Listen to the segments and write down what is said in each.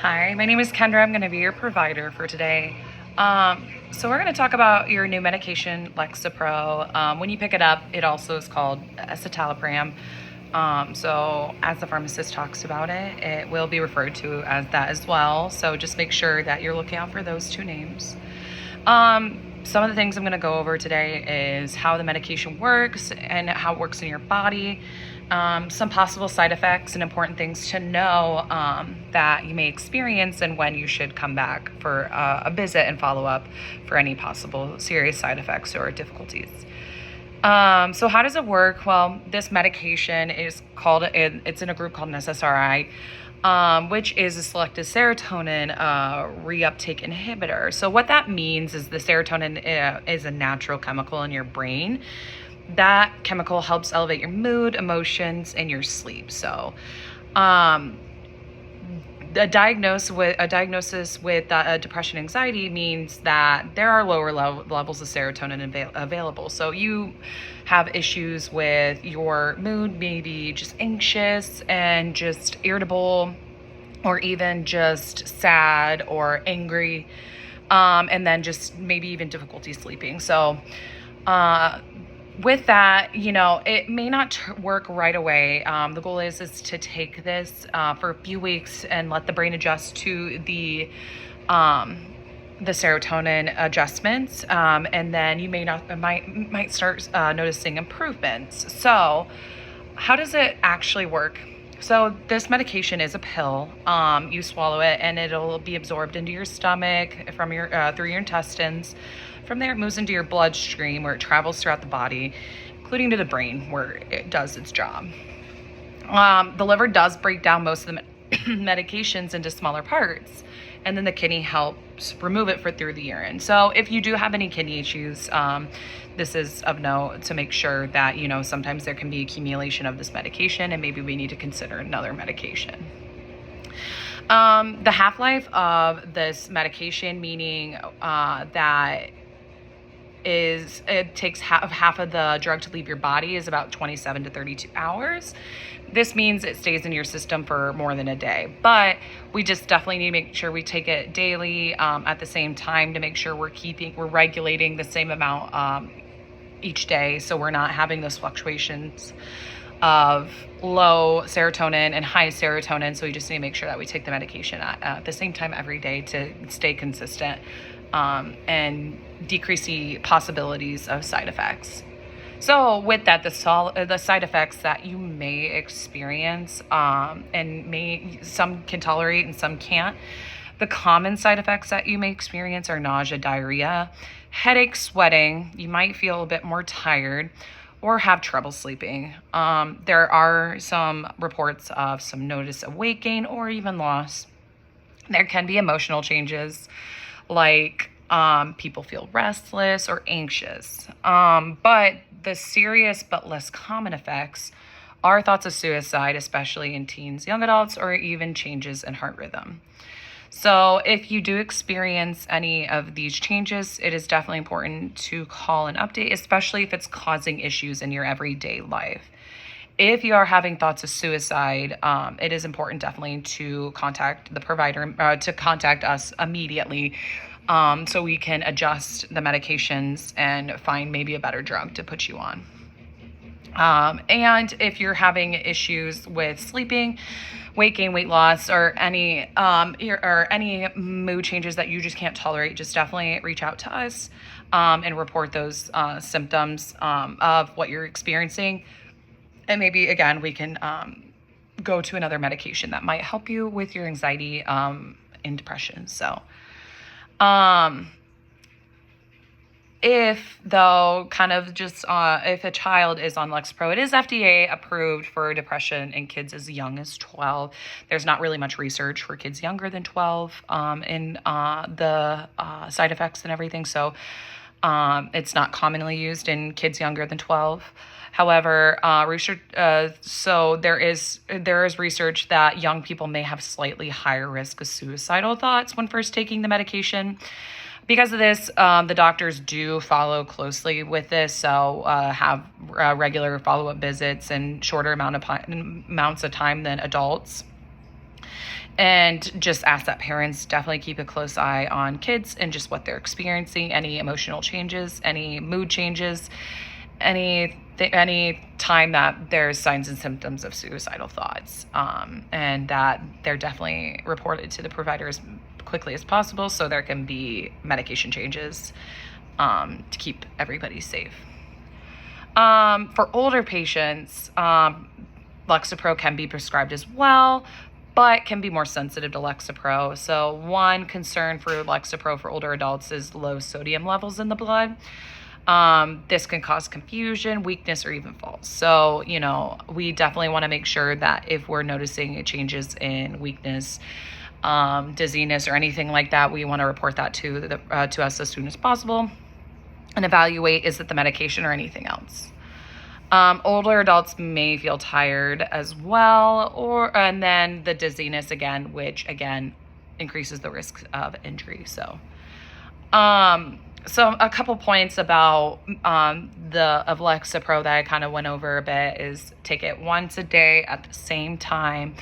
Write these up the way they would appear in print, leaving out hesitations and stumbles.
Hi, my name is Kendra. I'm going to be your provider for today. So we're going to talk about your new medication, lexapro. When you pick it up, it also is called escitalopram. So as the pharmacist talks about it, it will be referred to as that as well. So just make sure that you're looking out for those two names. Some of the things I'm going to go over today is how the medication works and how it works in your body, some possible side effects and important things to know that you may experience, and when you should come back for a visit and follow up for any possible serious side effects or difficulties. So how does it work? Well, this medication is it's in a group called an SSRI, which is a selective serotonin reuptake inhibitor. So what that means is the serotonin is a natural chemical in your brain. That chemical helps elevate your mood, emotions, and your sleep. So a diagnosis with depression, anxiety means that there are lower levels of serotonin available. So you have issues with your mood, maybe just anxious and just irritable, or even just sad or angry, and then just maybe even difficulty sleeping. So with that, it may not work right away. The goal is to take this for a few weeks and let the brain adjust to the serotonin adjustments, and then you might start noticing improvements. So, how does it actually work? So this medication is a pill. You swallow it, and it'll be absorbed into your stomach from your through your intestines. From there, it moves into your bloodstream, where it travels throughout the body, including to the brain, where it does its job. The liver does break down most of the medications into smaller parts, and then the kidney helps remove it through the urine. So if you do have any kidney issues, this is of note to make sure that, sometimes there can be accumulation of this medication, and maybe we need to consider another medication. The half-life of this medication, meaning that it takes half of the drug to leave your body, is about 27 to 32 hours. This means it stays in your system for more than a day, but we just definitely need to make sure we take it daily at the same time to make sure we're regulating the same amount each day, so we're not having those fluctuations of low serotonin and high serotonin. So we just need to make sure that we take the medication at the same time every day to stay consistent and decrease the possibilities of side effects. So with that, the side effects that you may experience, and some can tolerate and some can't. The common side effects that you may experience are nausea, diarrhea, headache, sweating. You might feel a bit more tired or have trouble sleeping. There are some reports of some notice of weight gain or even loss. There can be emotional changes, like people feel restless or anxious. But the serious but less common effects are thoughts of suicide, especially in teens, young adults, or even changes in heart rhythm. So if you do experience any of these changes, it is definitely important to call and update, especially if it's causing issues in your everyday life. If you are having thoughts of suicide, it is important definitely to contact the provider, to contact us immediately, so we can adjust the medications and find maybe a better drug to put you on. And if you're having issues with sleeping, weight gain, weight loss, or any mood changes that you just can't tolerate, just definitely reach out to us and report those symptoms of what you're experiencing. And maybe, again, we can go to another medication that might help you with your anxiety and depression. So if a child is on lexapro, it is FDA approved for depression in kids as young as 12. There's not really much research for kids younger than 12 in the side effects and everything. So it's not commonly used in kids younger than 12. However, there is research that young people may have slightly higher risk of suicidal thoughts when first taking the medication. Because of this, the doctors do follow closely with this, so have regular follow-up visits and shorter amounts of time than adults. And just ask that parents definitely keep a close eye on kids and just what they're experiencing, any emotional changes, any mood changes, any time that there's signs and symptoms of suicidal thoughts, and that they're definitely reported to the provider as quickly as possible so there can be medication changes to keep everybody safe. For older patients, lexapro can be prescribed as well, but can be more sensitive to lexapro. So one concern for lexapro for older adults is low sodium levels in the blood. This can cause confusion, weakness, or even falls. So, we definitely want to make sure that if we're noticing changes in weakness, dizziness, or anything like that, we want to report that to us as soon as possible and evaluate, is it the medication or anything else? Older adults may feel tired as well, and then the dizziness again, which again increases the risk of injury. So a couple points about of lexapro that I kind of went over a bit is take it once a day at the same time.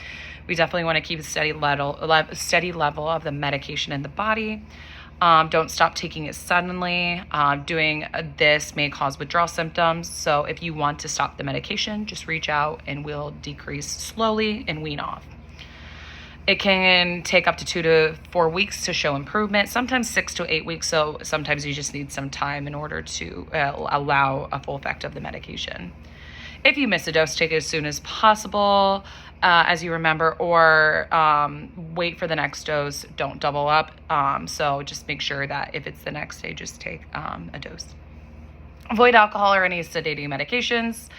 We definitely want to keep a steady level of the medication in the body. Don't stop taking it suddenly. Doing this may cause withdrawal symptoms. So if you want to stop the medication, just reach out and we'll decrease slowly and wean off. It can take up to 2 to 4 weeks to show improvement, sometimes 6 to 8 weeks. So sometimes you just need some time in order to allow a full effect of the medication. If you miss a dose, take it as soon as possible, as you remember, or wait for the next dose. Don't double up. So just make sure that if it's the next day, just take a dose. Avoid alcohol or any sedating medications.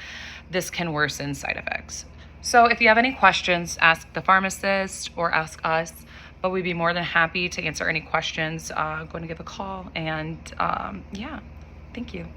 This can worsen side effects. So if you have any questions, ask the pharmacist or ask us, but we'd be more than happy to answer any questions. Go and give a call. And thank you.